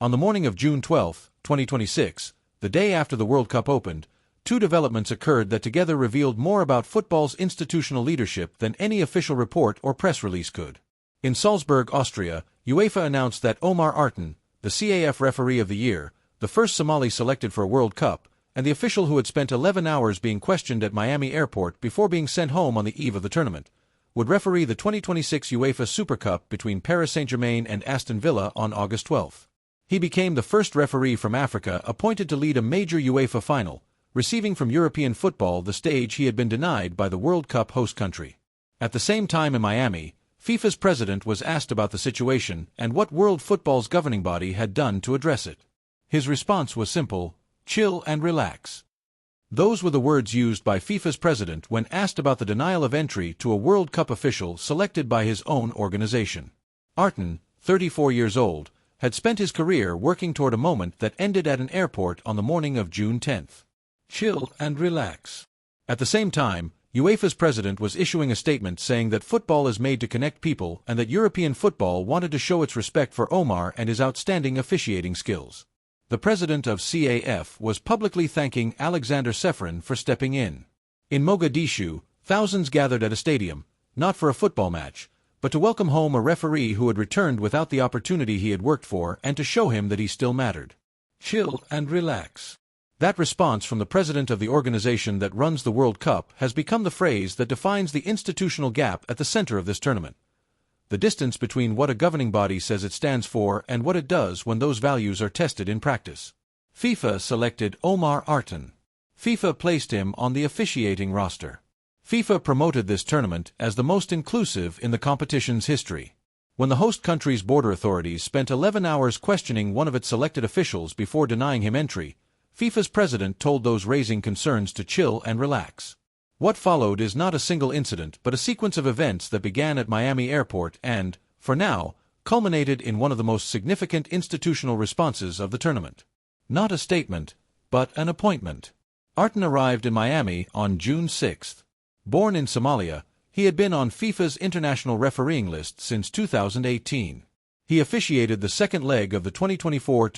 On the morning of June 12, 2026, the day after the World Cup opened, two developments occurred that together revealed more about football's institutional leadership than any official report or press release could. In Salzburg, Austria, UEFA announced that Omar Artan, the CAF Referee of the Year, the first Somali selected for a World Cup, and the official who had spent 11 hours being questioned at Miami Airport before being sent home on the eve of the tournament, would referee the 2026 UEFA Super Cup between Paris Saint-Germain and Aston Villa on August 12. He became the first referee from Africa appointed to lead a major UEFA final, receiving from European football the stage he had been denied by the World Cup host country. At the same time in Miami, FIFA's president was asked about the situation and what world football's governing body had done to address it. His response was simple: chill and relax. Those were the words used by FIFA's president when asked about the denial of entry to a World Cup official selected by his own organization. Artan, 34 years old, had spent his career working toward a moment that ended at an airport on the morning of June 10. Chill and relax. At the same time, UEFA's president was issuing a statement saying that football is made to connect people and that European football wanted to show its respect for Omar and his outstanding officiating skills. The president of CAF was publicly thanking Alexander Ceferin for stepping in. In Mogadishu, thousands gathered at a stadium, not for a football match, but to welcome home a referee who had returned without the opportunity he had worked for and to show him that he still mattered. Chill and relax. That response from the president of the organization that runs the World Cup has become the phrase that defines the institutional gap at the center of this tournament. The distance between what a governing body says it stands for and what it does when those values are tested in practice. FIFA selected Omar Artan. FIFA placed him on the officiating roster. FIFA promoted this tournament as the most inclusive in the competition's history. When the host country's border authorities spent 11 hours questioning one of its selected officials before denying him entry, FIFA's president told those raising concerns to chill and relax. What followed is not a single incident but a sequence of events that began at Miami Airport and, for now, culminated in one of the most significant institutional responses of the tournament. Not a statement, but an appointment. Artan arrived in Miami on June 6. Born in Somalia, he had been on FIFA's international refereeing list since 2018. He officiated the second leg of the 2024-25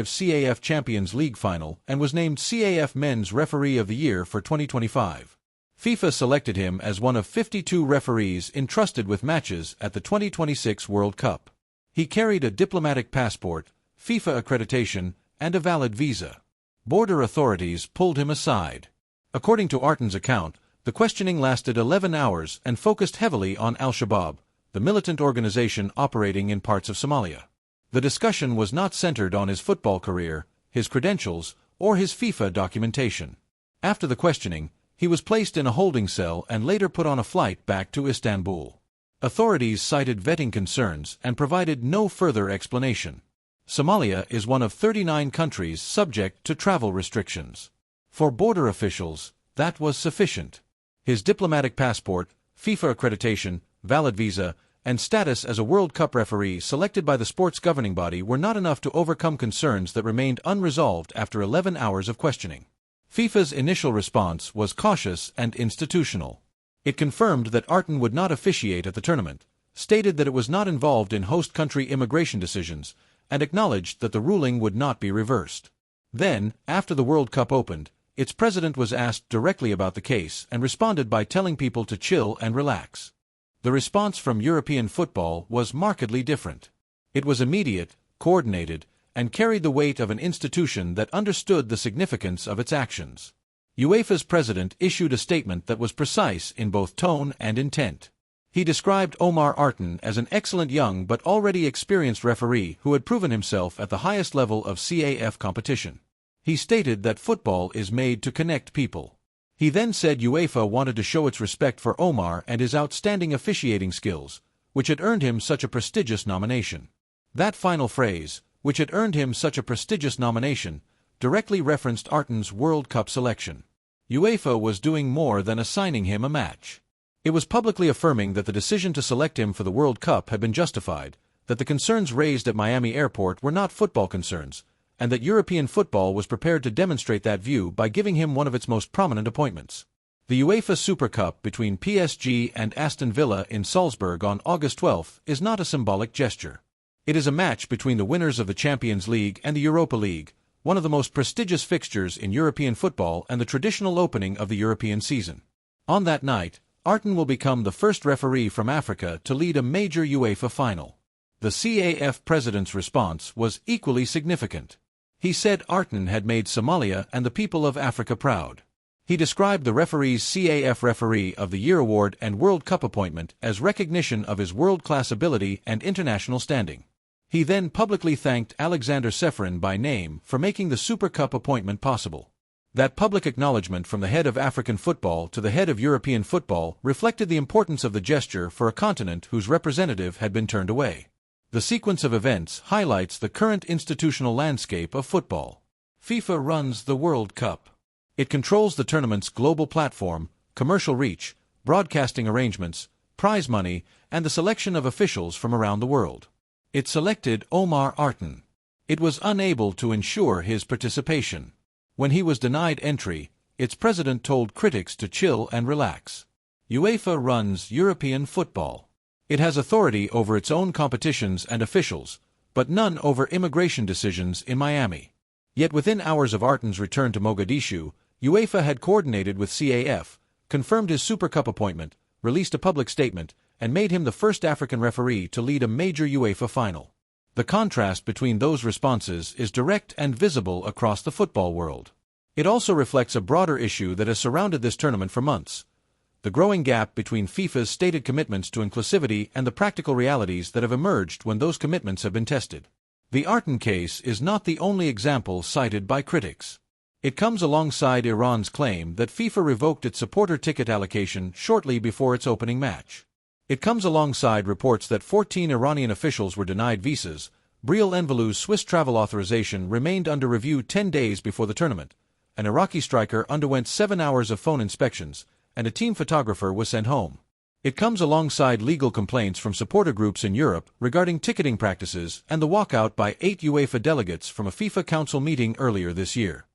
CAF Champions League final and was named CAF Men's Referee of the Year for 2025. FIFA selected him as one of 52 referees entrusted with matches at the 2026 World Cup. He carried a diplomatic passport, FIFA accreditation, and a valid visa. Border authorities pulled him aside. According to Artan's account, the questioning lasted 11 hours and focused heavily on Al-Shabaab, the militant organization operating in parts of Somalia. The discussion was not centered on his football career, his credentials, or his FIFA documentation. After the questioning, he was placed in a holding cell and later put on a flight back to Istanbul. Authorities cited vetting concerns and provided no further explanation. Somalia is one of 39 countries subject to travel restrictions. For border officials, that was sufficient. His diplomatic passport, FIFA accreditation, valid visa, and status as a World Cup referee selected by the sport's governing body were not enough to overcome concerns that remained unresolved after 11 hours of questioning. FIFA's initial response was cautious and institutional. It confirmed that Artan would not officiate at the tournament, stated that it was not involved in host country immigration decisions, and acknowledged that the ruling would not be reversed. Then, after the World Cup opened, its president was asked directly about the case and responded by telling people to chill and relax. The response from European football was markedly different. It was immediate, coordinated, and carried the weight of an institution that understood the significance of its actions. UEFA's president issued a statement that was precise in both tone and intent. He described Omar Artan as an excellent young but already experienced referee who had proven himself at the highest level of CAF competition. He stated that football is made to connect people. He then said UEFA wanted to show its respect for Omar and his outstanding officiating skills, which had earned him such a prestigious nomination. That final phrase, which had earned him such a prestigious nomination, directly referenced Artan's World Cup selection. UEFA was doing more than assigning him a match. It was publicly affirming that the decision to select him for the World Cup had been justified, that the concerns raised at Miami Airport were not football concerns, and that European football was prepared to demonstrate that view by giving him one of its most prominent appointments. The UEFA Super Cup between PSG and Aston Villa in Salzburg on August 12 is not a symbolic gesture. It is a match between the winners of the Champions League and the Europa League, one of the most prestigious fixtures in European football and the traditional opening of the European season. On that night, Arten will become the first referee from Africa to lead a major UEFA final. The CAF president's response was equally significant. He said Arten had made Somalia and the people of Africa proud. He described the referee's CAF Referee of the Year award and World Cup appointment as recognition of his world-class ability and international standing. He then publicly thanked Alexander Ceferin by name for making the Super Cup appointment possible. That public acknowledgement from the head of African football to the head of European football reflected the importance of the gesture for a continent whose representative had been turned away. The sequence of events highlights the current institutional landscape of football. FIFA runs the World Cup. It controls the tournament's global platform, commercial reach, broadcasting arrangements, prize money, and the selection of officials from around the world. It selected Omar Arten. It was unable to ensure his participation. When he was denied entry, its president told critics to chill and relax. UEFA runs European football. It has authority over its own competitions and officials, but none over immigration decisions in Miami. Yet within hours of Arten's return to Mogadishu, UEFA had coordinated with CAF, confirmed his Super Cup appointment, released a public statement, and made him the first African referee to lead a major UEFA final. The contrast between those responses is direct and visible across the football world. It also reflects a broader issue that has surrounded this tournament for months: the growing gap between FIFA's stated commitments to inclusivity and the practical realities that have emerged when those commitments have been tested. The Arten case is not the only example cited by critics. It comes alongside Iran's claim that FIFA revoked its supporter ticket allocation shortly before its opening match. It comes alongside reports that 14 Iranian officials were denied visas, Briel Envelou's Swiss travel authorization remained under review 10 days before the tournament, an Iraqi striker underwent 7 hours of phone inspections, and a team photographer was sent home. It comes alongside legal complaints from supporter groups in Europe regarding ticketing practices and the walkout by 8 UEFA delegates from a FIFA Council meeting earlier this year.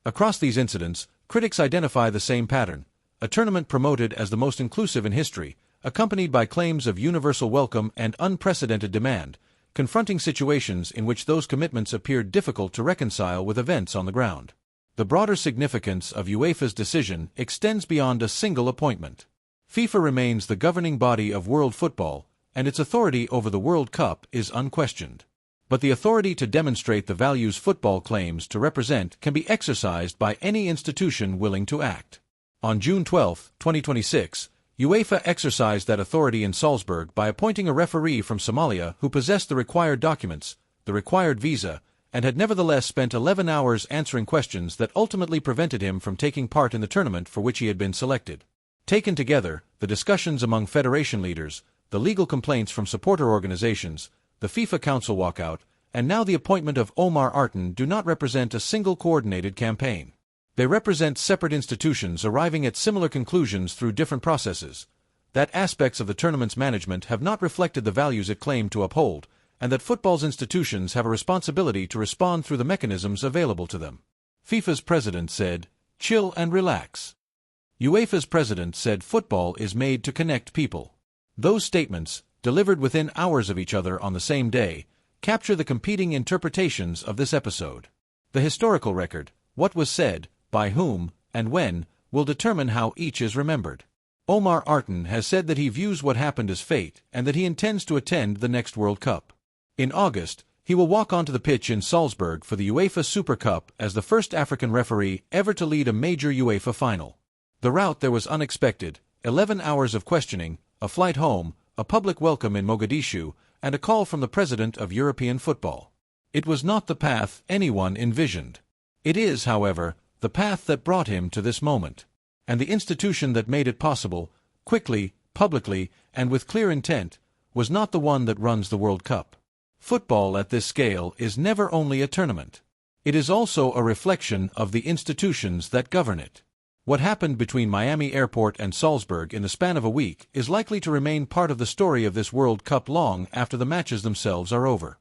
Across these incidents, critics identify the same pattern: a tournament promoted as the most inclusive in history, accompanied by claims of universal welcome and unprecedented demand, confronting situations in which those commitments appeared difficult to reconcile with events on the ground. The broader significance of UEFA's decision extends beyond a single appointment. FIFA remains the governing body of world football, and its authority over the World Cup is unquestioned. But the authority to demonstrate the values football claims to represent can be exercised by any institution willing to act. On June 12, 2026, UEFA exercised that authority in Salzburg by appointing a referee from Somalia who possessed the required documents, the required visa, and had nevertheless spent 11 hours answering questions that ultimately prevented him from taking part in the tournament for which he had been selected. Taken together, the discussions among federation leaders, the legal complaints from supporter organizations, the FIFA Council walkout, and now the appointment of Omar Arten do not represent a single coordinated campaign. They represent separate institutions arriving at similar conclusions through different processes, that aspects of the tournament's management have not reflected the values it claimed to uphold, and that football's institutions have a responsibility to respond through the mechanisms available to them. FIFA's president said, "Chill and relax." UEFA's president said football is made to connect people. Those statements, delivered within hours of each other on the same day, capture the competing interpretations of this episode. The historical record, what was said, by whom, and when, will determine how each is remembered. Omar Arten has said that he views what happened as fate and that he intends to attend the next World Cup. In August, he will walk onto the pitch in Salzburg for the UEFA Super Cup as the first African referee ever to lead a major UEFA final. The route there was unexpected: 11 hours of questioning, a flight home, a public welcome in Mogadishu, and a call from the president of European football. It was not the path anyone envisioned. It is, however, the path that brought him to this moment. And the institution that made it possible, quickly, publicly, and with clear intent, was not the one that runs the World Cup. Football at this scale is never only a tournament. It is also a reflection of the institutions that govern it. What happened between Miami Airport and Salzburg in the span of a week is likely to remain part of the story of this World Cup long after the matches themselves are over.